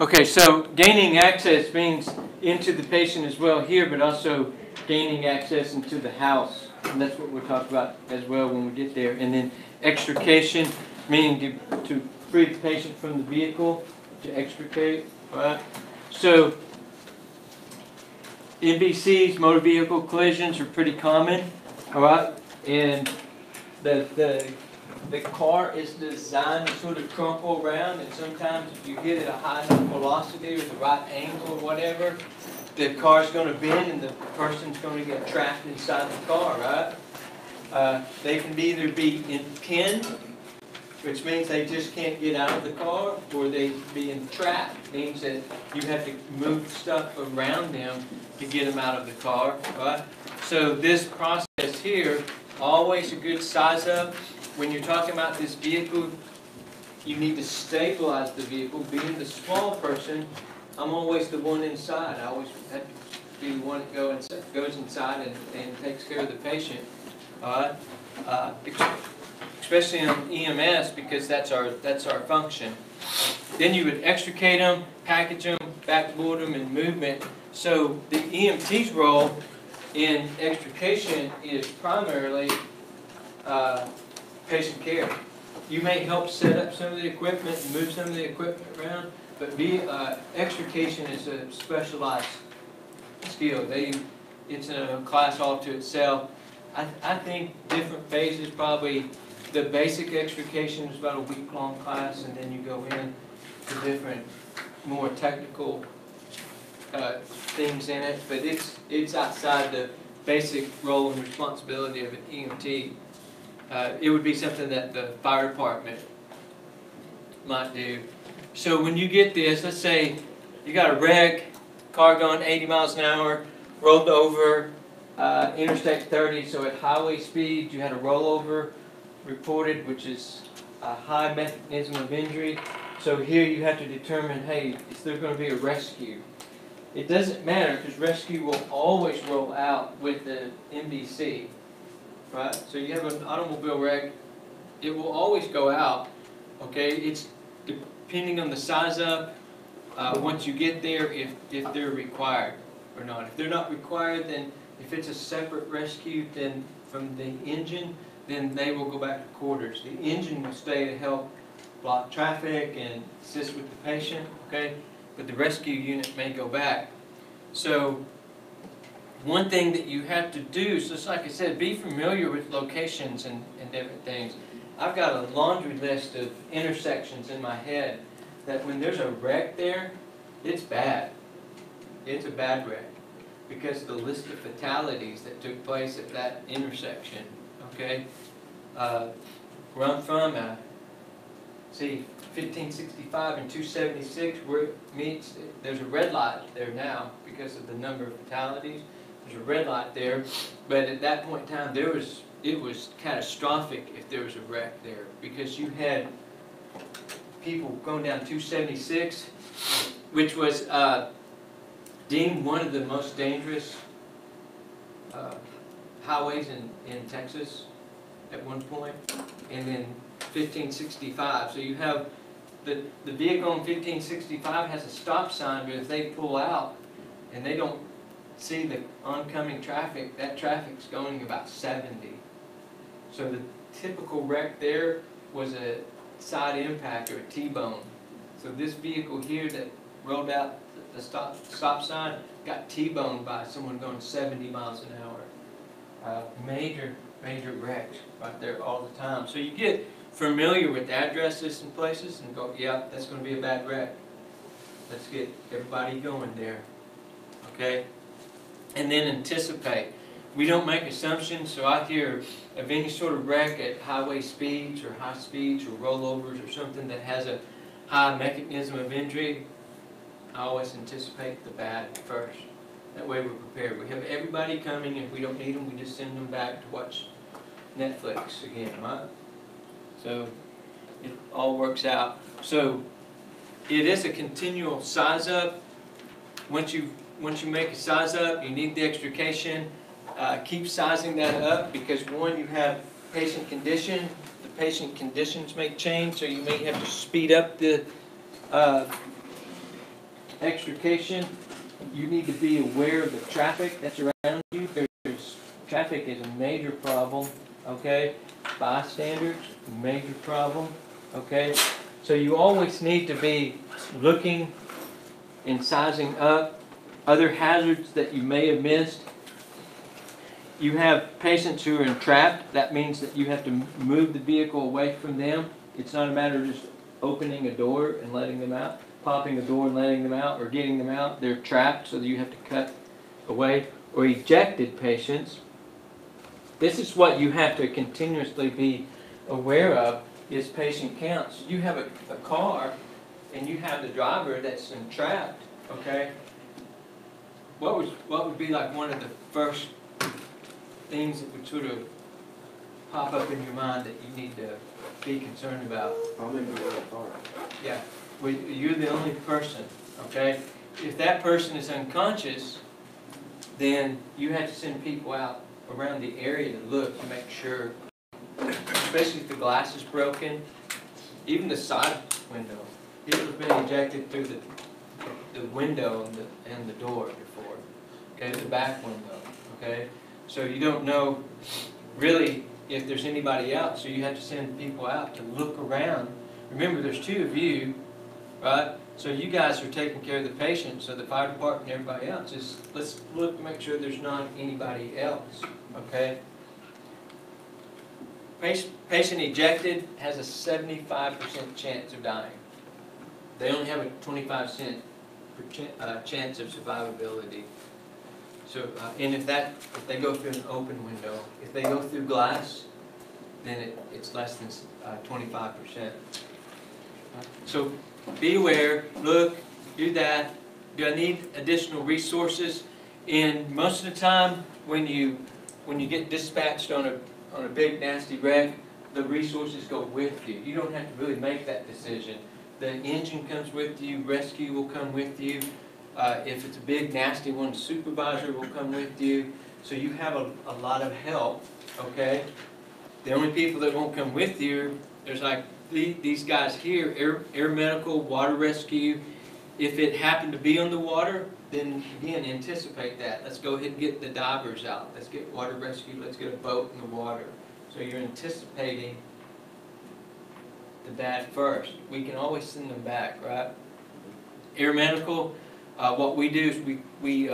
Okay, so gaining access means into the patient as well here, but also gaining access into the house. And that's what we'll talk about as well when we get there. And then extrication, meaning to free the patient from the vehicle, to extricate, right? So MVCs, motor vehicle collisions, are pretty common, all right? And the car is designed to sort of crumple around, and sometimes if you hit at a high enough velocity or the right angle or whatever, the car's going to bend and the person's going to get trapped inside the car, right? They can either be pinned, which means they just can't get out of the car, or they be entrapped, means that you have to move stuff around them to get them out of the car, right? So this process here, always a good size up. When you're talking about this vehicle, you need to stabilize the vehicle. Being the small person, I'm always the one inside. I always have to be the one that goes inside and takes care of the patient. All right? Especially on EMS, because that's our function. Then you would extricate them, package them, backboard them, and movement. So the EMT's role in extrication is primarily patient care. You may help set up some of the equipment and move some of the equipment around, but extrication is a specialized skill. It's a class all to itself. I think different phases, probably the basic extrication is about a week-long class, and then you go in to different, more technical things in it, but it's outside the basic role and responsibility of an EMT. It would be something that the fire department might do. So when you get this, let's say you got a wreck, car going 80 miles an hour, rolled over, Interstate 30, so at highway speed you had a rollover reported, which is a high mechanism of injury. So here you have to determine, hey, is there going to be a rescue? It doesn't matter, because rescue will always roll out with the MVC. Right? So you have an automobile wreck, it will always go out, okay? It's depending on the size up, once you get there, if they're required or not. If they're not required, then if it's a separate rescue then from the engine, then they will go back to quarters. The engine will stay to help block traffic and assist with the patient, okay? But the rescue unit may go back. So one thing that you have to do, so just like I said, be familiar with locations and different things. I've got a laundry list of intersections in my head that when there's a wreck there, it's bad. It's a bad wreck because of the list of fatalities that took place at that intersection, okay? Where I'm from, see, 1565 and 276, where it meets, there's a red light there now because of the number of fatalities. There's a red light there, but at that point in time, it was catastrophic if there was a wreck there, because you had people going down 276, which was deemed one of the most dangerous highways in Texas at one point, and then 1565. So you have the vehicle on 1565 has a stop sign, but if they pull out and they don't see the oncoming traffic, that traffic's going about 70. So the typical wreck there was a side impact or a T-bone. So this vehicle here that rolled out the stop sign got T-boned by someone going 70 miles an hour. Major wrecks right there all the time. So you get familiar with addresses and places and go, yeah, that's going to be a bad wreck. Let's get everybody going there. Okay? And then anticipate. We don't make assumptions, so I hear of any sort of wreck at highway speeds or high speeds or rollovers or something that has a high mechanism of injury, I always anticipate the bad first. That way we're prepared. We have everybody coming. If we don't need them, we just send them back to watch Netflix again, right? So it all works out. So it is a continual size up. Once you make a size up, you need the extrication. Keep sizing that up because one, you have patient condition. The patient conditions may change, so you may have to speed up the extrication, you need to be aware of the traffic that's around you. Traffic is a major problem, okay? Bystanders, major problem, okay? So you always need to be looking and sizing up other hazards that you may have missed. You have patients who are entrapped. That means that you have to move the vehicle away from them. It's not a matter of just opening a door and letting them out, popping a door and letting them out, or getting them out. They're trapped, so that you have to cut away. Or ejected patients. This is what you have to continuously be aware of, is patient counts. You have a car and you have the driver that's entrapped, okay? What would be like one of the first things that would sort of pop up in your mind that you need to be concerned about? Probably the car. Yeah, well, you're the only person, okay? If that person is unconscious, then you have to send people out around the area to look to make sure, especially if the glass is broken, even the side window. People have been ejected through the window and the door before, okay, the back window, okay? So you don't know really if there's anybody out, so you have to send people out to look around. Remember, there's two of you, right? So you guys are taking care of the patient, so the fire department and everybody else is, let's look to make sure there's not anybody else, okay? Patient ejected has a 75% chance of dying. They only have a 25% chance of survivability. So, and if they go through an open window, if they go through glass, then it's less than 25%. So be aware, look, do that. Do I need additional resources? And most of the time, when you get dispatched on a big nasty wreck, the resources go with you. You don't have to really make that decision. The engine comes with you, rescue will come with you. If it's a big nasty one, supervisor will come with you. So you have a lot of help, okay? The only people that won't come with you, there's like these guys here, air medical, water rescue. If it happened to be on the water, then again, anticipate that. Let's go ahead and get the divers out. Let's get water rescue. Let's get a boat in the water. So you're anticipating the bad first. We can always send them back, right? Air medical, what we do is we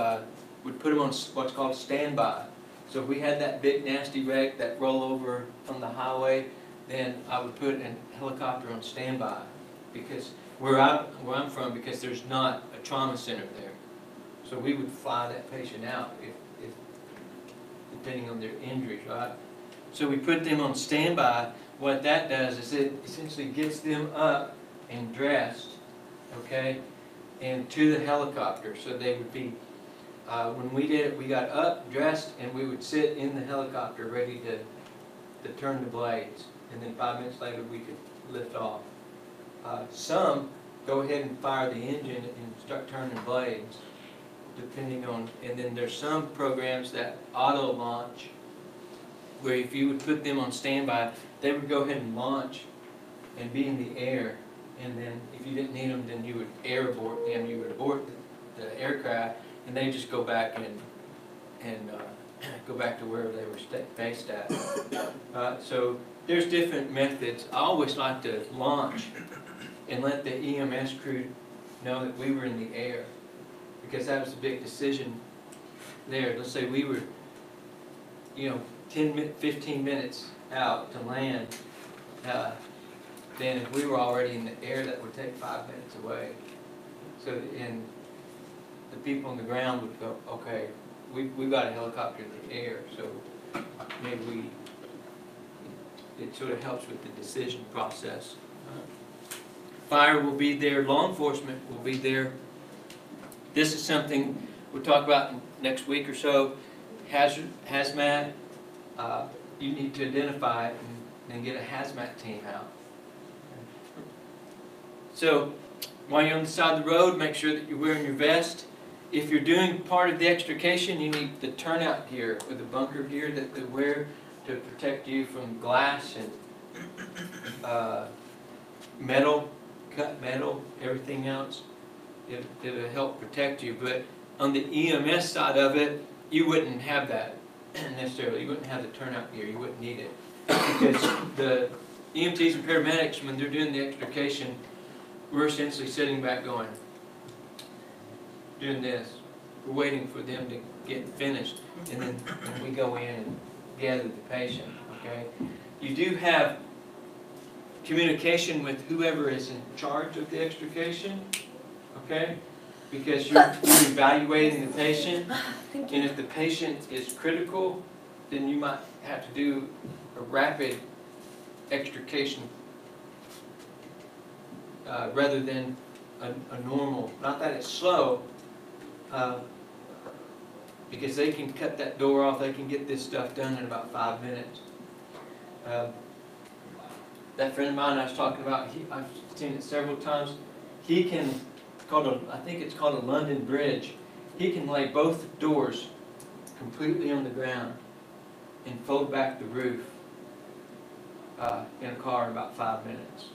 would put them on what's called standby. So if we had that big nasty wreck, that rollover on the highway, then I would put a helicopter on standby, because where I'm from, because there's not a trauma center there. So we would fly that patient out if depending on their injuries, right? So we put them on standby. What that does is it essentially gets them up and dressed, okay, and to the helicopter. So they would be, when we did it, we got up, dressed, and we would sit in the helicopter ready to turn the blades. And then 5 minutes later, we could lift off. Some go ahead and fire the engine and start turning blades, depending on, and then there's some programs that auto launch, where if you would put them on standby, they would go ahead and launch and be in the air, and then if you didn't need them, then you would air abort them, you would abort the aircraft, and they just go back and go back to wherever they were based at. So there's different methods. I always like to launch and let the EMS crew know that we were in the air, because that was a big decision there. Let's say we were, 15 minutes out to land, then if we were already in the air, that would take 5 minutes away. So, and the people on the ground would go, okay, we've got a helicopter in the air, so maybe it sort of helps with the decision process. Fire will be there, law enforcement will be there. This is something we'll talk about next week or so. Hazmat, you need to identify it and get a hazmat team out. So while you're on the side of the road, make sure that you're wearing your vest. If you're doing part of the extrication, you need the turnout gear or the bunker gear that they wear to protect you from glass and metal, cut metal, everything else. it'll help protect you. But on the EMS side of it, you wouldn't have that necessarily. You wouldn't have the turnout gear. You wouldn't need it. Because the EMTs and paramedics, when they're doing the extrication, we're essentially sitting back going, doing this. We're waiting for them to get finished, and then we go in and gather the patient, okay? You do have communication with whoever is in charge of the extrication, okay? Because you're evaluating the patient, and if the patient is critical, then you might have to do a rapid extrication rather than a normal. Not that it's slow, because they can cut that door off. They can get this stuff done in about 5 minutes. That friend of mine I was talking about, I've seen it several times. He can, I think it's called a London Bridge. He can lay both doors completely on the ground and fold back the roof in a car in about 5 minutes.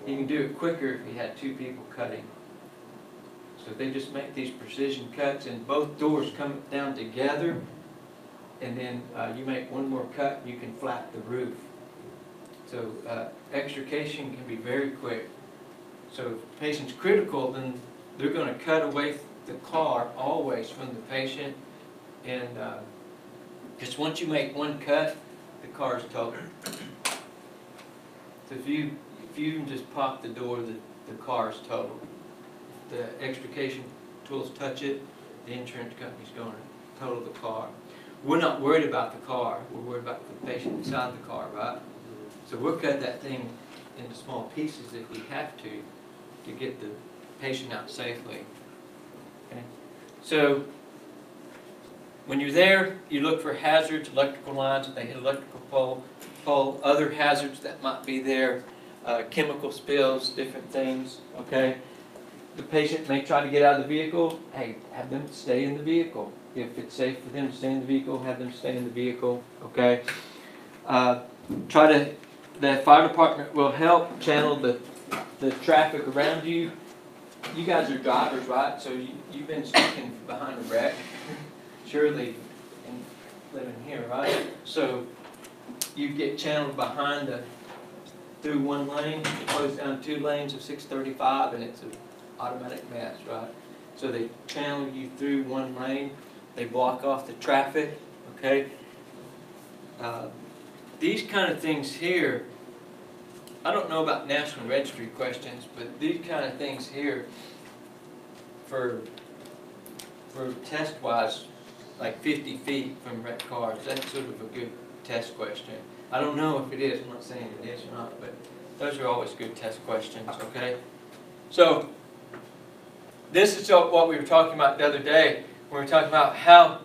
He can do it quicker if he had 2 people cutting. So they just make these precision cuts, and both doors come down together, and then you make one more cut, you can flap the roof. So extrication can be very quick. So if the patient's critical, then they're going to cut away the car always from the patient, and just once you make one cut, the car is totaled. So if you even just pop the door, the car is totaled. The extrication tools touch it, the insurance company's going to total the car. We're not worried about the car, we're worried about the patient inside the car, right? So we'll cut that thing into small pieces if we have to get the patient out safely. Okay? So when you're there, you look for hazards, electrical lines, if they hit electrical pole, other hazards that might be there, chemical spills, different things, okay? The patient may try to get out of the vehicle. Hey, have them stay in the vehicle. If it's safe for them to stay in the vehicle, have them stay in the vehicle, okay? The fire department will help channel the traffic around you. You guys are drivers, right? So you've been stuck behind a wreck, surely, and living here, right? So you get channeled behind through one lane, it goes down 2 lanes of 635, and it's an automatic mess, right? So they channel you through one lane, they block off the traffic, okay? These kind of things here, I don't know about National Registry questions, but these kind of things here, for test-wise, like 50 feet from wrecked cars, that's sort of a good test question. I don't know if it is, I'm not saying it is or not, but those are always good test questions, okay? So, this is what we were talking about the other day. We were talking about how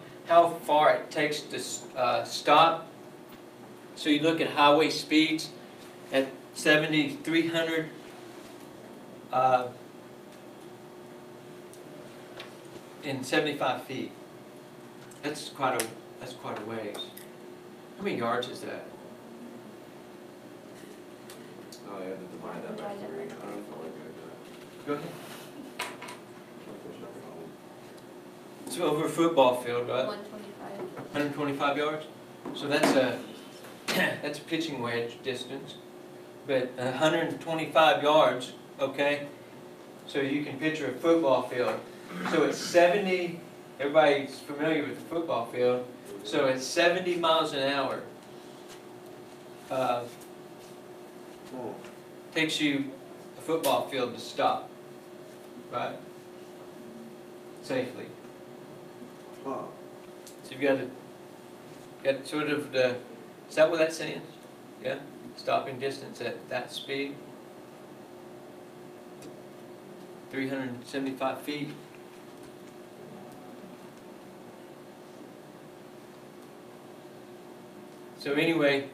far it takes to stop. So you look at highway speeds at 7,300 in 75 feet. That's quite a ways. How many yards is that? Oh, I have to divide that by 3. I don't know if I like Go ahead. that. It's over a football field, right? 125. 125 yards. So that's a pitching wedge distance. But 125 yards, okay? So you can picture a football field. So it's 70, everybody's familiar with the football field. So it's 70 miles an hour. Takes you a football field to stop, right? Safely. Oh. So you've got sort of the, is that what that's saying? Yeah? Stopping distance at that speed. 375 feet. So anyway,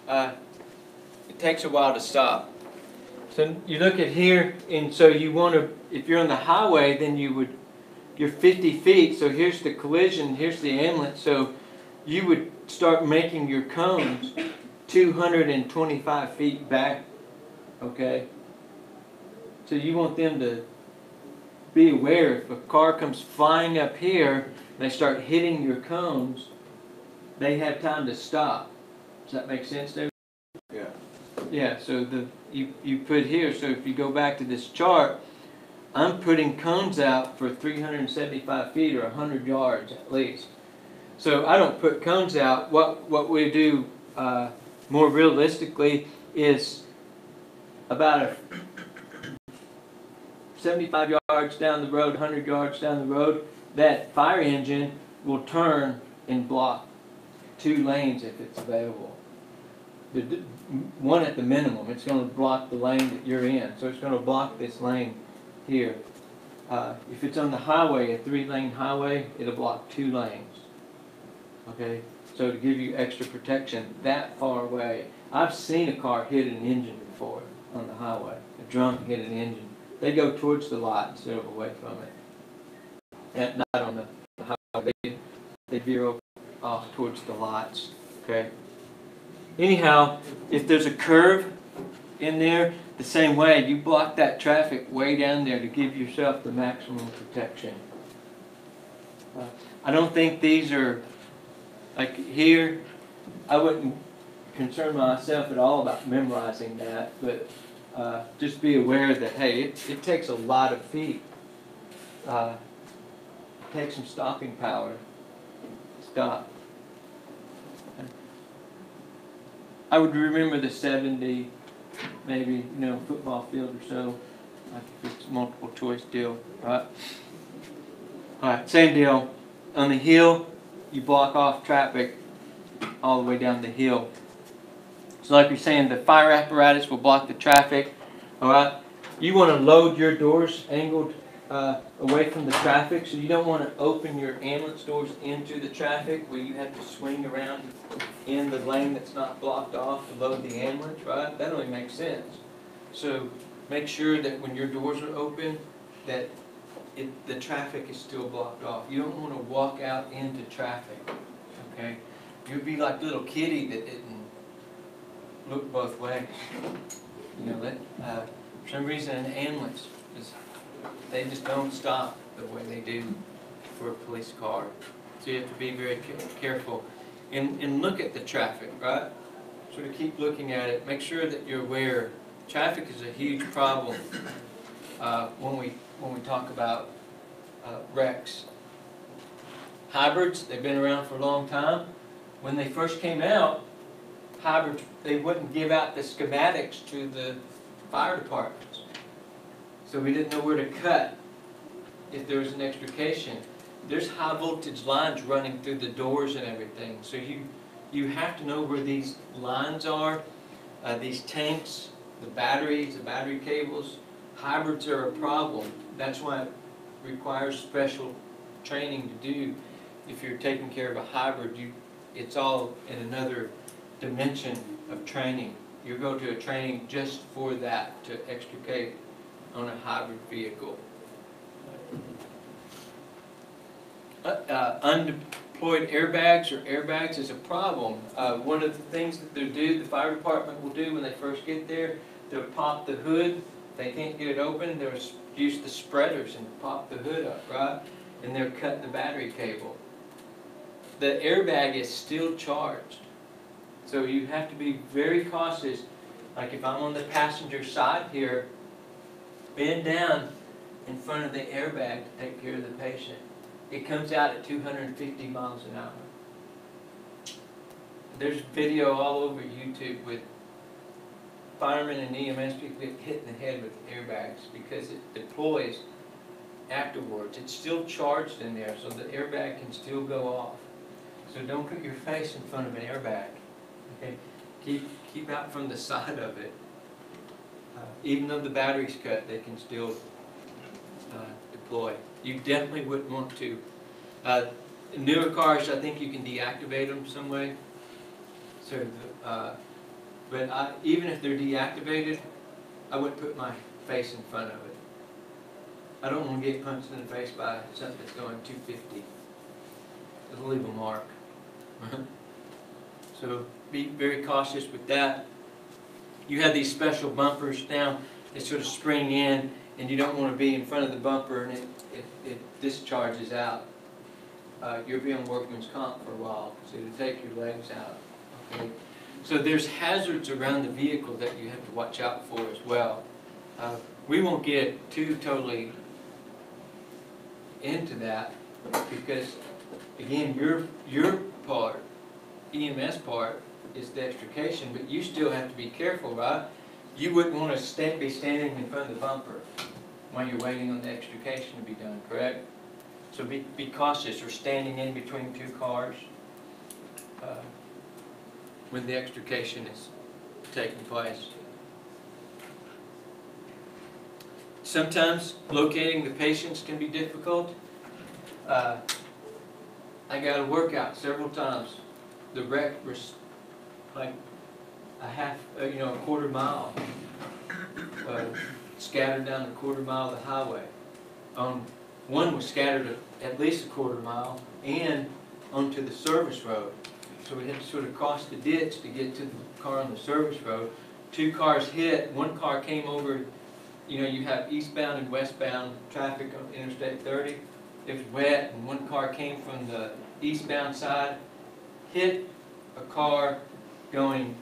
it takes a while to stop. So you look at here, and so you want to, if you're on the highway, then you're 50 feet, so here's the collision, here's the ambulance, so you would start making your cones 225 feet back, okay? So you want them to be aware, if a car comes flying up here, and they start hitting your cones, they have time to stop. Does that make sense, David? Yeah. Yeah, so you put here, so if you go back to this chart, I'm putting cones out for 375 feet or 100 yards at least. So I don't put cones out. What we do more realistically is about 75 yards down the road, 100 yards down the road, that fire engine will turn and block 2 lanes if it's available. One at the minimum, it's going to block the lane that you're in. So it's going to block this lane here. If it's on the highway, a 3-lane highway, it'll block 2 lanes. Okay, so to give you extra protection that far away. I've seen a car hit an engine before on the highway. A drunk hit an engine. They go towards the lot instead of away from it. And not on the highway. They veer off towards the lots. Okay. Anyhow, if there's a curve in there, the same way, you block that traffic way down there to give yourself the maximum protection. I don't think these are, like here, I wouldn't concern myself at all about memorizing that, but just be aware that, hey, it takes a lot of feet. It takes some stopping power. Stop. I would remember the 70, maybe, football field or so, like if it's multiple choice deal, right? All right, same deal. On the hill, you block off traffic all the way down the hill. So like you're saying, the fire apparatus will block the traffic, all right? You want to load your doors angled away from the traffic, so you don't want to open your ambulance doors into the traffic where you have to swing around in the lane that's not blocked off to load the ambulance, right? That only makes sense. So make sure that when your doors are open, that the traffic is still blocked off. You don't want to walk out into traffic, okay? You'd be like little kitty that didn't look both ways. For some reason an ambulance they just don't stop the way they do for a police car. So you have to be very careful. And look at the traffic, right? Sort of keep looking at it. Make sure that you're aware. Traffic is a huge problem when we talk about wrecks. Hybrids, they've been around for a long time. When they first came out, hybrids, they wouldn't give out the schematics to the fire departments. So we didn't know where to cut if there was an extrication. There's high voltage lines running through the doors and everything. So you have to know where these lines are, these tanks, the batteries, the battery cables. Hybrids are a problem. That's why it requires special training to do. If you're taking care of a hybrid, it's all in another dimension of training. You go to a training just for that, to extricate on a hybrid vehicle. Undeployed airbags or airbags is a problem. One of the things that the fire department will do when they first get there, they'll pop the hood. They can't get it open, they'll use the spreaders and pop the hood up, right? And they'll cut the battery cable. The airbag is still charged. So you have to be very cautious. Like if I'm on the passenger side here, bend down in front of the airbag to take care of the patient. It comes out at 250 miles an hour. There's video all over YouTube with firemen and EMS people get hit in the head with airbags because it deploys afterwards. It's still charged in there, so the airbag can still go off. So don't put your face in front of an airbag. Okay, keep out from the side of it. Even though the battery's cut, they can still deploy. You definitely wouldn't want to. Newer cars, I think you can deactivate them some way. So, but even if they're deactivated, I wouldn't put my face in front of it. I don't want to get punched in the face by something that's going 250. It'll leave a mark. So be very cautious with that. You have these special bumpers now. They sort of spring in and you don't want to be in front of the bumper and it discharges out, you'll be on workman's comp for a while, so it'll take your legs out. Okay? So there's hazards around the vehicle that you have to watch out for as well. We won't get too totally into that because, again, your part, EMS part, is the extrication, but you still have to be careful, right? You wouldn't want to be standing in front of the bumper while you're waiting on the extrication to be done, correct? So be cautious, or standing in between two cars when the extrication is taking place. Sometimes locating the patients can be difficult. I got a workout several times. The wreck was like a quarter mile, scattered down a quarter mile of the highway. One was scattered at least a quarter mile and onto the service road. So we had to sort of cross the ditch to get to the car on the service road. Two cars hit. One car came over. You have eastbound and westbound traffic on Interstate 30. It was wet, and one car came from the eastbound side, hit a car going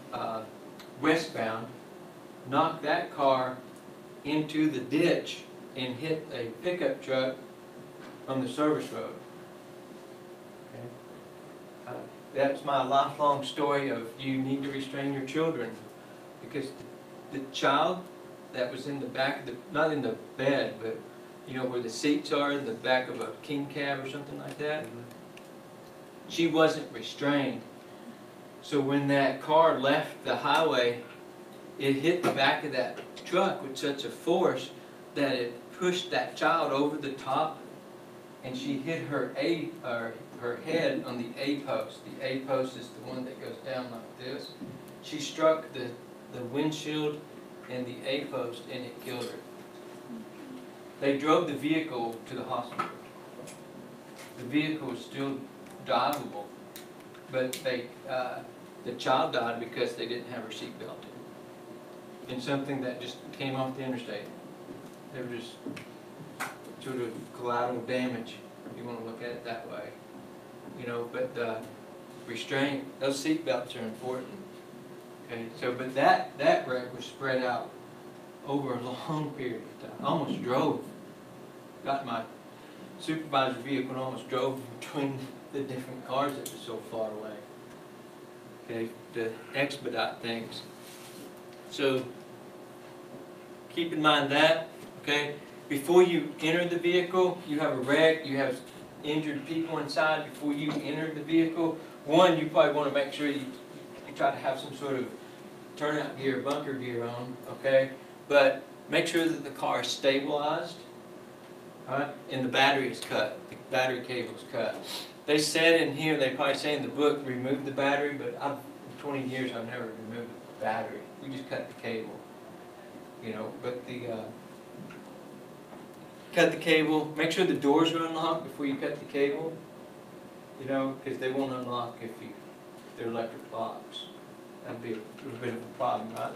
westbound, knocked that car into the ditch, and hit a pickup truck on the service road. Okay. That's my lifelong story of you need to restrain your children, because the child that was in the back of the, not in the bed, but where the seats are in the back of a king cab or something like that, she wasn't restrained. So when that car left the highway, it hit the back of that truck with such a force that it pushed that child over the top, and she hit her head on the A post. The A post is the one that goes down like this. She struck the windshield and the A post, and it killed her. They drove the vehicle to the hospital. The vehicle was still drivable, but the child died because they didn't have her seatbelt in. And something that just came off the interstate. There was just sort of collateral damage, if you want to look at it that way. But restraint, those seatbelts are important. Okay, so but that wreck was spread out over a long period of time. I almost drove, got my supervisor's vehicle and almost drove between the different cars that were so far away. Okay, to expedite things. So keep in mind that, okay, before you enter the vehicle, you have a wreck, you have injured people inside. Before you enter the vehicle, one, you probably want to make sure you try to have some sort of turnout gear, bunker gear on, okay? But make sure that the car is stabilized, all right? And the battery is cut, the battery cable is cut. They said in here, they probably say in the book, remove the battery, but in 20 years I've never removed the battery. We just cut the cable, but cut the cable. Make sure the doors are unlocked before you cut the cable, because they won't unlock if they're electric locks. That'd be a little bit of a problem, right?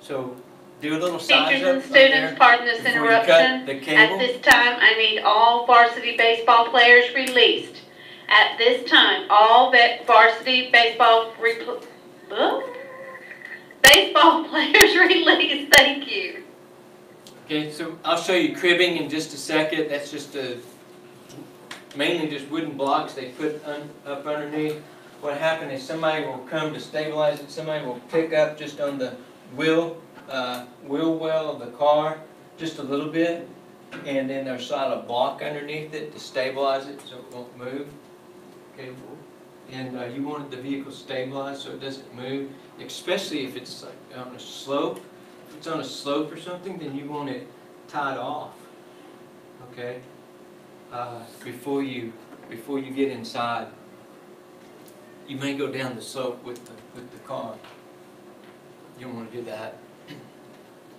So do a little size Teachers up and students, pardon this before you cut the interruption. cable. At this time, I need all varsity baseball players released. At this time, all varsity baseball players released. Thank you. Okay, so I'll show you cribbing in just a second. That's just mainly just wooden blocks they put up underneath. What happened is somebody will come to stabilize it. Somebody will pick up just on the wheel well of the car, just a little bit, and then they'll slide a block underneath it to stabilize it so it won't move. Okay, and you want the vehicle stabilized so it doesn't move, especially if it's like on a slope. If it's on a slope or something, then you want it tied off. Okay, before you get inside. You may go down the slope with the car. You don't want to do that.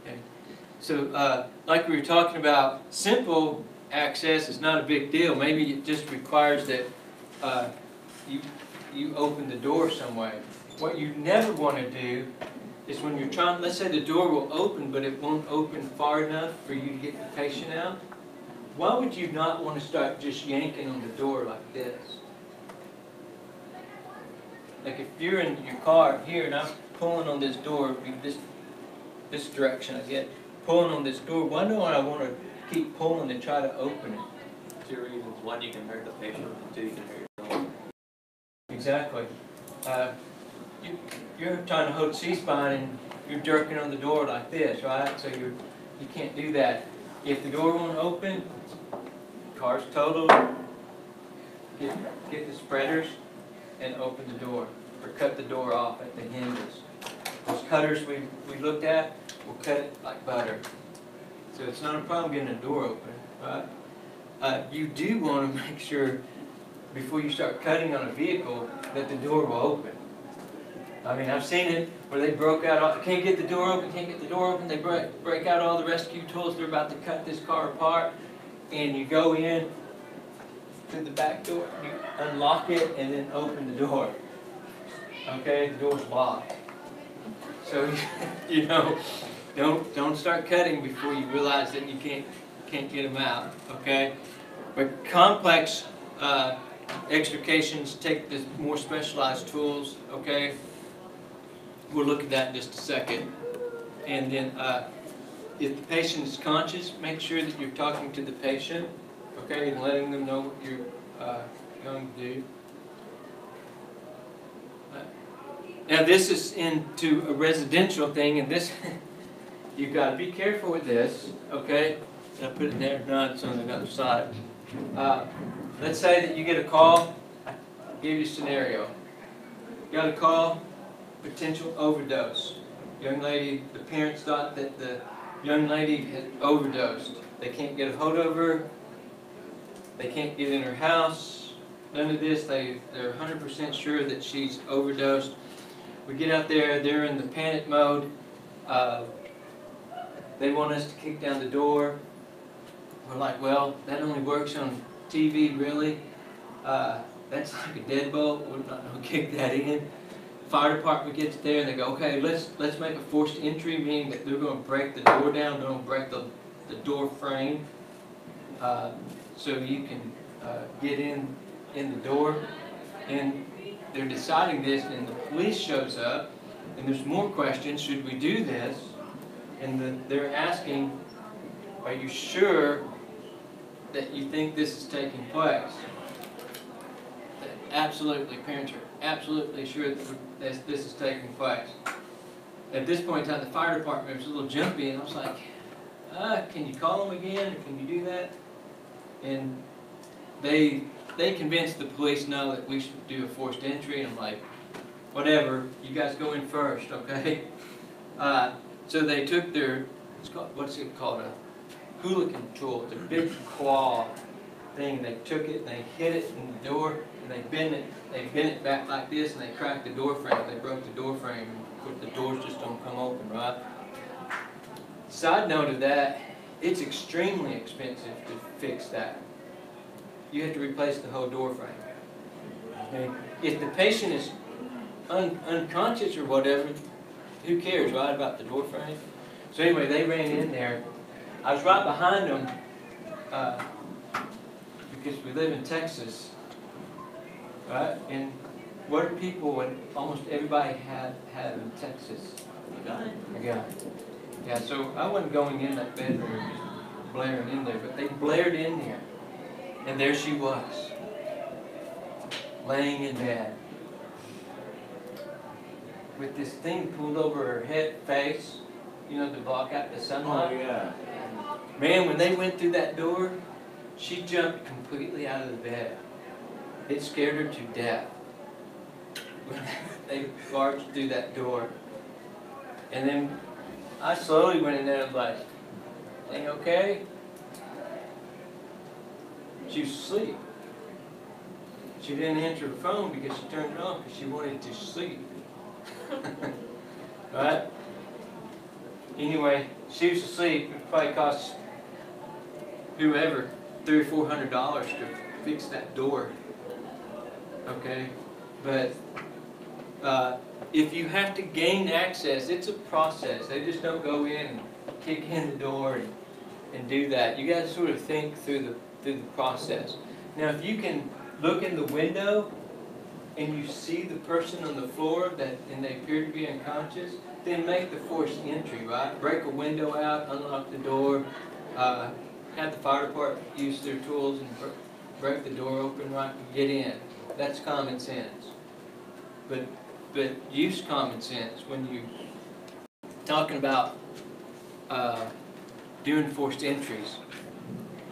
Okay. So, like we were talking about, simple access is not a big deal. Maybe it just requires that you open the door some way. What you never want to do is when you're trying, let's say the door will open, but it won't open far enough for you to get the patient out. Why would you not want to start just yanking on the door like this? Like if you're in your car here and I'm pulling on this door, this direction I get, pulling on this door, why do I want to keep pulling to try to open it? Two reasons. One, you can hurt the patient, and two, you can hurt yourself. Exactly. You're trying to hold Cspine and you're jerking on the door like this, right? So you can't do that. If the door won't open, car's totaled, get the spreaders and open the door, or cut the door off at the hinges. Those cutters we looked at, we'll cut it like butter. So it's not a problem getting a door open, right? You do want to make sure before you start cutting on a vehicle that the door will open. I mean, I've seen it where they broke out, can't get the door open, they break out all the rescue tools, they're about to cut this car apart, and you go in to the back door, you unlock it, and then open the door. Okay, the door's locked. So, you know, don't start cutting before you realize that you can't get them out, okay? But complex extrications take the more specialized tools, okay? We'll look at that in just a second. And then if the patient is conscious, make sure that you're talking to the patient, okay, and letting them know what you're going to do. Now this is into a residential thing, and this, you've got to be careful with this, okay? Did I put it there? No, it's on the other side. Let's say that you get a call. I'll give you a scenario. You got a call, potential overdose. Young lady, the parents thought that the young lady had overdosed. They can't get a hold of her. They can't get in her house. None of this. They're 100% sure that she's overdosed. We get out there. They're in the panic mode. They want us to kick down the door. We're like, well, that only works on TV, really. That's like a deadbolt. We're not going to kick that in. Fire department gets there and they go, okay, let's make a forced entry, meaning that they're going to break the door down, they're going to break the door frame, so you can get in the door. And they're deciding this, and the police shows up, and there's more questions. Should we do this? And they're asking, are you sure that you think this is taking place? Absolutely, parents are absolutely sure that this is taking place. At this point in time, the fire department was a little jumpy, and I was like, can you call them again, or can you do that? And they convinced the police no, that we should do a forced entry, and I'm like, whatever, you guys go in first, okay? So they took their, what's it called, a hooligan tool, it's a big claw thing. They took it and they hit it in the door, and they bent it back like this, and they cracked the door frame. They broke the door frame, and of course the doors just don't come open, right? Side note of that, it's extremely expensive to fix that. You have to replace the whole door frame. Okay? If the patient is unconscious or whatever, who cares, right, about the door frame? So anyway, they ran in there. I was right behind them because we live in Texas, right? And what do people, and almost everybody had in Texas? A gun. Yeah, so I wasn't going in that bedroom, just blaring in there, but they blared in there. And there she was, laying in bed, with this thing pulled over her head, face, you know, to block out the sunlight. Oh, yeah. Man, when they went through that door, she jumped completely out of the bed. It scared her to death. When they barged through that door. And then I slowly went in there and was like, "Thing okay?" She was asleep. She didn't answer her phone because she turned it on because she wanted to sleep. Right? Anyway, she was asleep. It probably cost whoever $300 or $400 to fix that door. Okay? But If you have to gain access, it's a process. They just don't go in and kick in the door and do that. You got to sort of think through the process. Now, if you can look in the window and you see the person on the floor and they appear to be unconscious, then make the forced entry, right? Break a window out, unlock the door, have the fire department use their tools and break the door open, right, and get in. That's common sense. But use common sense when you're talking about doing forced entries.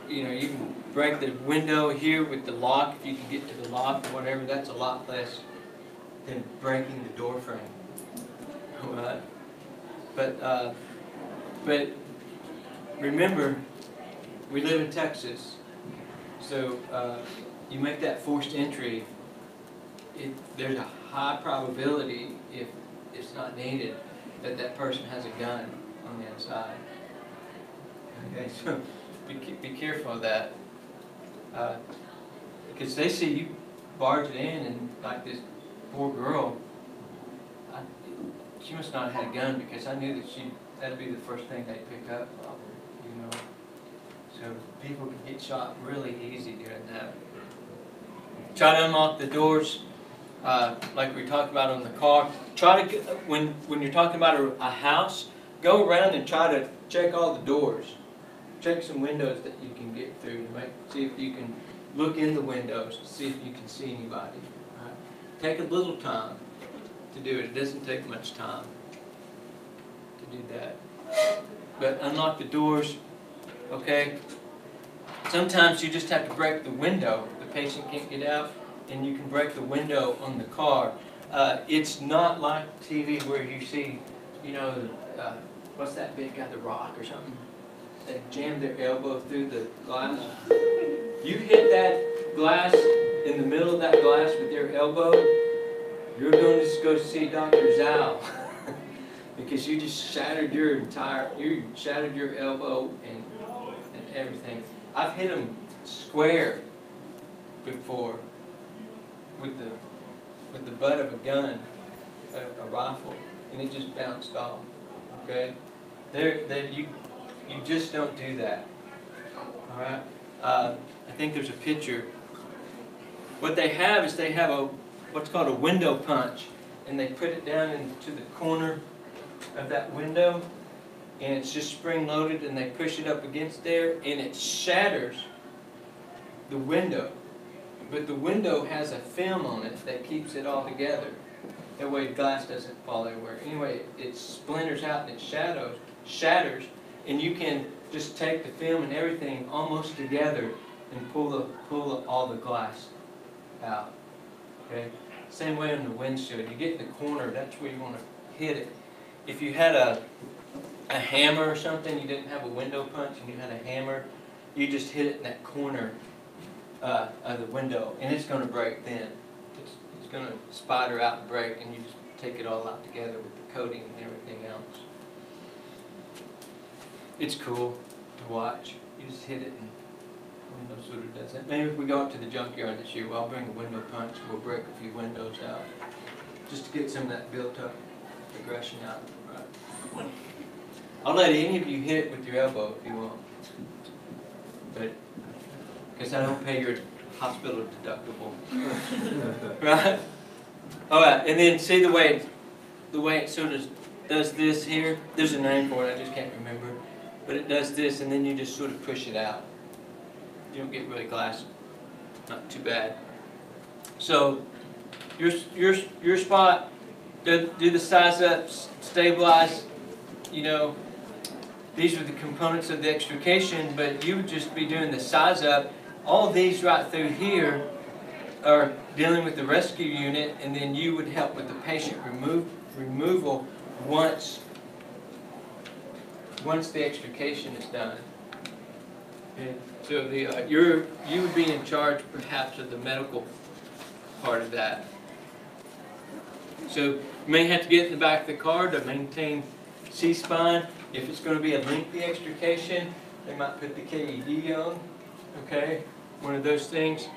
You know, you can break the window here with the lock, if you can get to the lock or whatever. That's a lot less than breaking the door frame. Right? But remember, we live in Texas, so you make that forced entry. There's a high probability, if it's not needed, that person has a gun on the inside. Okay, so be careful of that, because they see you barge it in, and like this poor girl, she must not have had a gun, because I knew that that'd be the first thing they'd pick up, you know. So people can get shot really easy doing that. Try to unlock the doors, like we talked about on the car. Try to when you're talking about a house, go around and try to check all the doors. Check some windows that you can get through. See if you can look in the windows to see if you can see anybody. Right? Take a little time to do it. It doesn't take much time to do that. But unlock the doors, okay? Sometimes you just have to break the window. The patient can't get out, and you can break the window on the car. It's not like TV where you see, you know, what's that big guy, The Rock or something? They jam their elbow through the glass. You hit that glass in the middle of that glass with your elbow, you're going to go see Dr. Zhao because you just shattered your elbow and everything. I've hit them square before with the butt of a gun, a rifle, and it just bounced off. Okay, you just don't do that. All right. I think there's a picture. What they have is what's called a window punch, and they put it down into the corner of that window, and it's just spring-loaded, and they push it up against there, and it shatters the window. But the window has a film on it that keeps it all together. That way the glass doesn't fall everywhere. Anyway, it splinters out and it shatters, and you can just take the film and everything almost together and pull all the glass out. Okay? Same way on the windshield. You get in the corner, that's where you want to hit it. If you had a hammer or something, you didn't have a window punch and you had a hammer, you just hit it in that corner of the window, and it's going to break then. It's going to spider out and break, and you just take it all out together with the coating and everything else. It's cool to watch. You just hit it and the window sort of does that. Maybe if we go up to the junkyard this year, I'll bring a window punch and we'll break a few windows out just to get some of that built up aggression out. Right. I'll let any of you hit it with your elbow if you want, but because I don't pay your hospital deductible. Right? All right, and then see the way it sort of does this here. There's a name for it, I just can't remember. But it does this, and then you just sort of push it out. You don't get really glass. Not too bad. So your spot, do the size up, stabilize. You know, these are the components of the extrication, but you would just be doing the size up. All these right through here are dealing with the rescue unit, and then you would help with the patient removal once the extrication is done. Okay. So you would be in charge perhaps of the medical part of that. So you may have to get in the back of the car to maintain Cspine. If it's going to be a lengthy extrication, they might put the KED on. Okay, one of those things.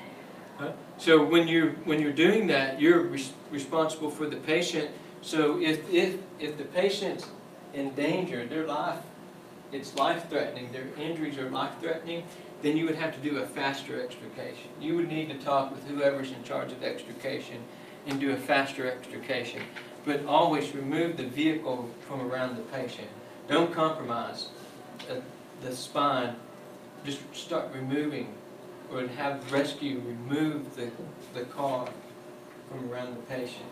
So when you're doing that, you're responsible for the patient. So if the patient's in danger, their life, it's life-threatening, their injuries are life-threatening, then you would have to do a faster extrication. You would need to talk with whoever's in charge of extrication and do a faster extrication. But always remove the vehicle from around the patient. Don't compromise the spine. Just start removing, or have rescue remove the car from around the patient.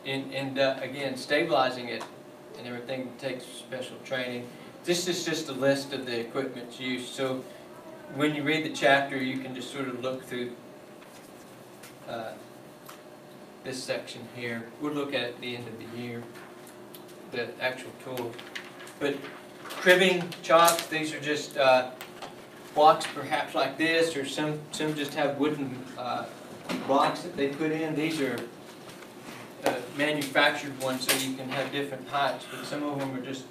And again, stabilizing it and everything takes special training. This is just a list of the equipment used. So when you read the chapter, you can just sort of look through this section here. We'll look at the end of the year, the actual tool. But cribbing, chocks, these are just blocks perhaps like this, or some just have wooden blocks that they put in. These are manufactured ones, so you can have different heights, but some of them are just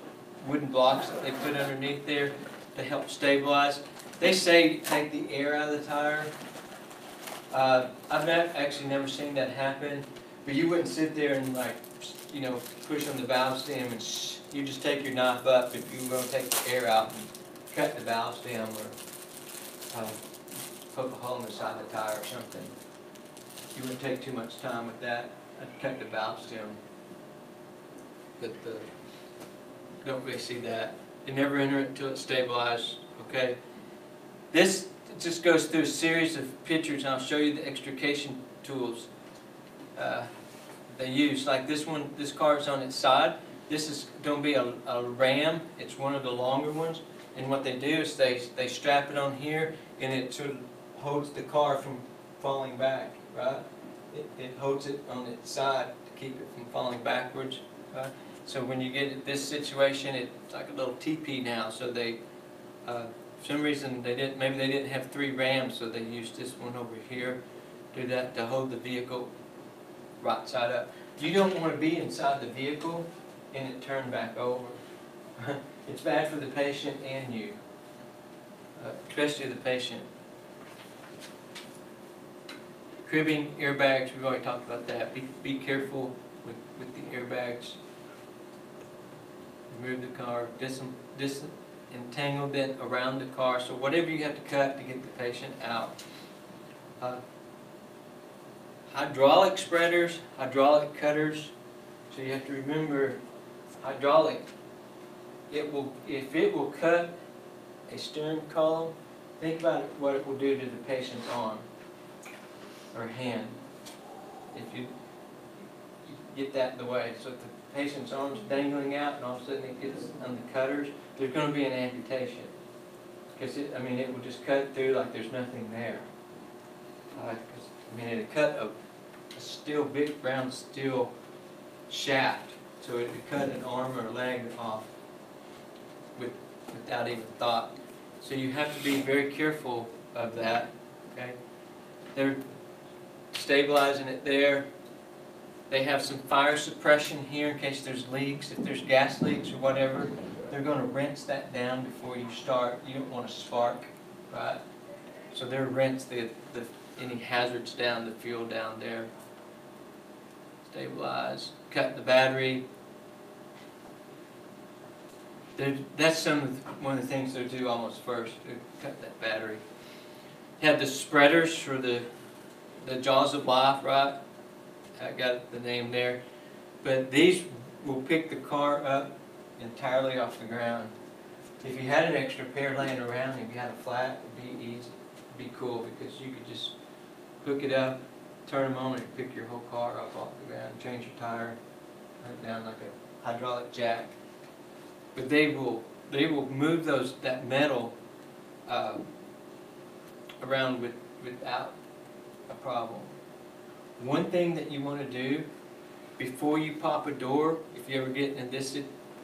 wooden blocks that they put underneath there to help stabilize. They say take the air out of the tire. I've actually never seen that happen, but you wouldn't sit there and push on the valve stem and you just take your knife up if you were going to take the air out and cut the valve stem or poke a hole in the side of the tire or something. You wouldn't take too much time with that. I'd cut the valve stem, but don't really see that. You never enter it until it's stabilized. Okay. This just goes through a series of pictures, and I'll show you the extrication tools they use. Like this one, this car is on its side. This is going to be a ram. It's one of the longer ones. And what they do is they strap it on here, and it sort of holds the car from falling back, right? It holds it on its side to keep it from falling backwards. Right? So when you get at this situation, it's like a little teepee now. So they, for some reason, maybe they didn't have 3 rams, so they used this one over here. Do that to hold the vehicle right side up. You don't want to be inside the vehicle and it turn back over. It's bad for the patient and you, especially the patient. Cribbing, airbags, we've already talked about that. Be careful with the airbags. Remove the car, disentangle it around the car. So whatever you have to cut to get the patient out. Hydraulic spreaders, hydraulic cutters. So you have to remember, hydraulic, if it will cut a steering column, think about what it will do to the patient's arm or hand. If you get that in the way, so if the patient's arm's dangling out and all of a sudden it gets on the cutters, there's going to be an amputation. Because it will just cut through like there's nothing there. It'll cut a big round steel shaft, so it would cut an arm or a leg off without even thought. So you have to be very careful of that. Okay, they're stabilizing it there. They have some fire suppression here in case there's leaks. If there's gas leaks or whatever, they're going to rinse that down before you start. You don't want to spark, right? So they'll rinse any hazards down, the fuel down there. Stabilize, cut the battery. That's one of the things they'll do almost first, to cut that battery. You have the spreaders for the jaws of life, right? I got the name there. But these will pick the car up entirely off the ground. If you had an extra pair laying around, if you had a flat, it'd be easy, it'd be cool, because you could just hook it up, turn them on, and pick your whole car up off the ground, change your tire, right down like a hydraulic jack. But they will move that metal around without a problem. One thing that you want to do before you pop a door, if you ever get in this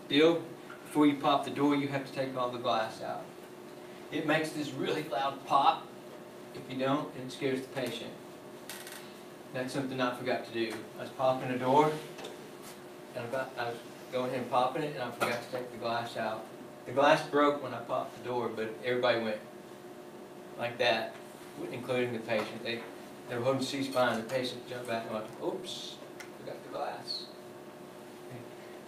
deal, before you pop the door, you have to take all the glass out. It makes this really loud pop. If you don't, it scares the patient. That's something I forgot to do. I was popping a door, and I was going ahead and popping it, and I forgot to take the glass out. The glass broke when I popped the door, but everybody went, like that, including the patient. They were holding C-spine, the patient jumped back and went, oops, forgot the glass.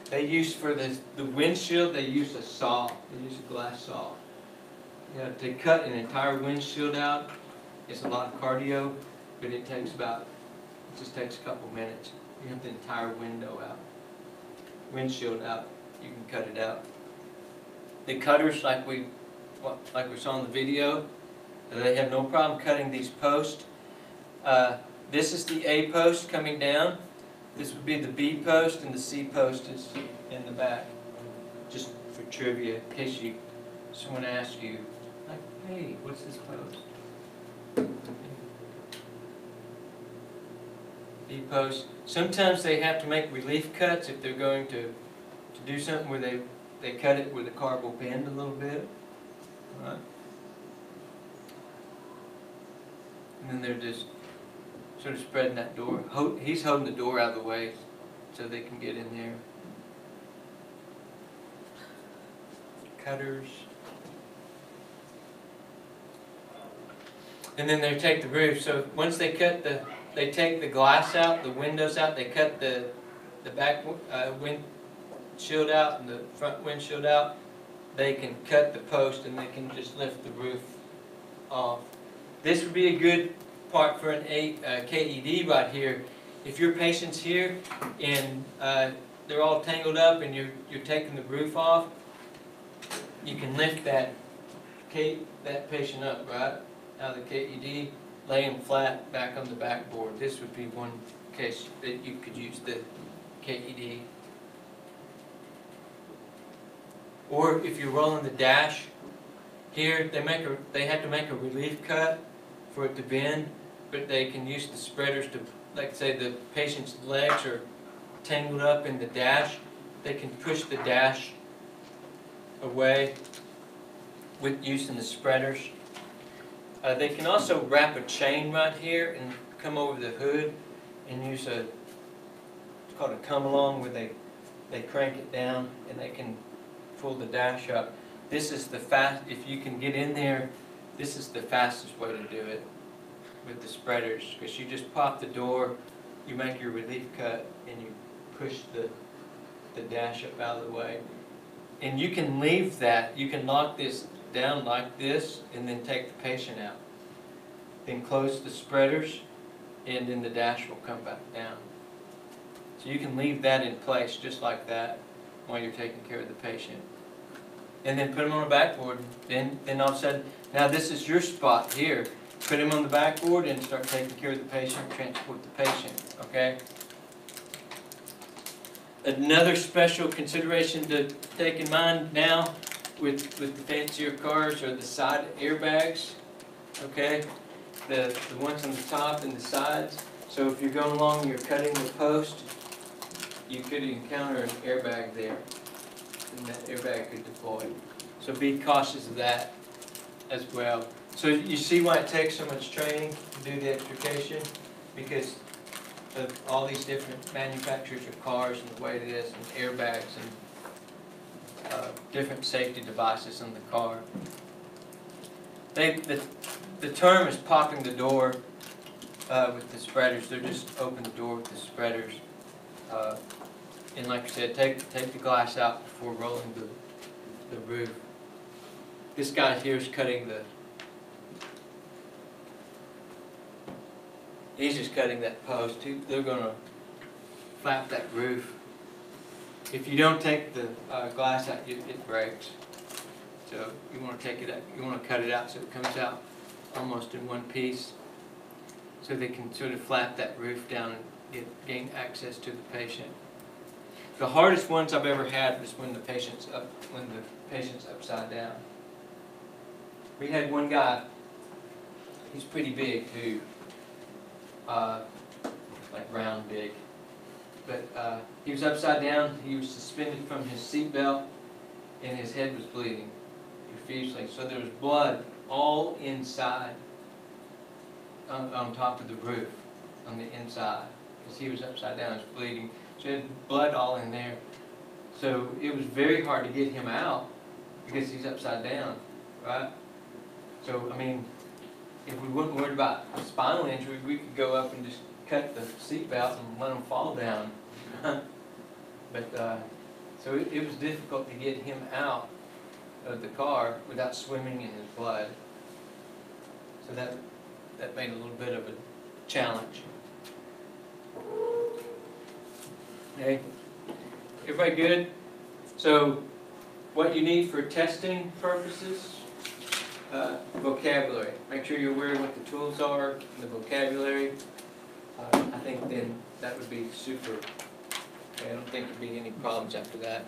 They used for the windshield, they used a saw. They used a glass saw. You know, to cut an entire windshield out, it's a lot of cardio, but it just takes a couple minutes. You have the entire windshield out. You can cut it out. The cutters, like we saw in the video, they have no problem cutting these posts. This is the A post coming down. This would be the B post, and the C post is in the back. Just for trivia, in case someone asks you, like, hey, what's this post? B post. Sometimes they have to make relief cuts if they're going to do something where they cut it where the car will bend a little bit. All right? And then they're just sort of spreading that door. He's holding the door out of the way so they can get in there. Cutters. And then they take the roof. So once they take the glass out, the windows out, they cut the back windshield out and the front windshield out, they can cut the post and they can just lift the roof off. This would be a good part for an KED right here. If your patient's here and they're all tangled up and you're taking the roof off, you can lift that patient up right out of the KED, lay him flat back on the backboard. This would be one case that you could use the KED. Or if you're rolling the dash, here they have to make a relief cut for it to bend, but they can use the spreaders to, like say the patient's legs are tangled up in the dash, they can push the dash away with using the spreaders. They can also wrap a chain right here and come over the hood and use it's called a come along, where they crank it down and they can pull the dash up. This is if you can get in there, this is the fastest way to do it with the spreaders, because you just pop the door, you make your relief cut, and you push the dash up out of the way. And you can leave that, you can lock this down like this, and then take the patient out. Then close the spreaders, and then the dash will come back down. So you can leave that in place just like that while you're taking care of the patient. And then put them on a backboard. Then all of a sudden, now this is your spot here. Put him on the backboard and start taking care of the patient, transport the patient, okay? Another special consideration to take in mind now with the fancier cars are the side airbags, okay? The ones on the top and the sides. So if you're going along and you're cutting the post, you could encounter an airbag there, and that airbag could deploy. So be cautious of that as well. So you see why it takes so much training to do the extrication, because of all these different manufacturers of cars and the way it is, and airbags and different safety devices in the car. The term is popping the door with the spreaders. They're just open the door with the spreaders. And like I said, take the glass out before rolling the roof. This guy here is cutting he's just cutting that post. They're going to flap that roof. If you don't take the glass out, it breaks. So you want to take it out. You want to cut it out so it comes out almost in one piece, so they can sort of flap that roof down and gain access to the patient. The hardest ones I've ever had was when the patient's upside down. We had one guy. He's pretty big too. Like round big. But he was upside down, he was suspended from his seatbelt, and his head was bleeding profusely. So there was blood all inside, on top of the roof, on the inside. Because he was upside down, he was bleeding. So he had blood all in there. So it was very hard to get him out, because he's upside down, right? So, I mean, if we weren't worried about spinal injury, we could go up and just cut the seatbelt and let him fall down. But, so it was difficult to get him out of the car without swimming in his blood. So that made a little bit of a challenge. Okay, everybody good? So what you need for testing purposes, vocabulary. Make sure you're aware of what the tools are, the vocabulary. I think then that would be super. Okay, I don't think there'd be any problems after that.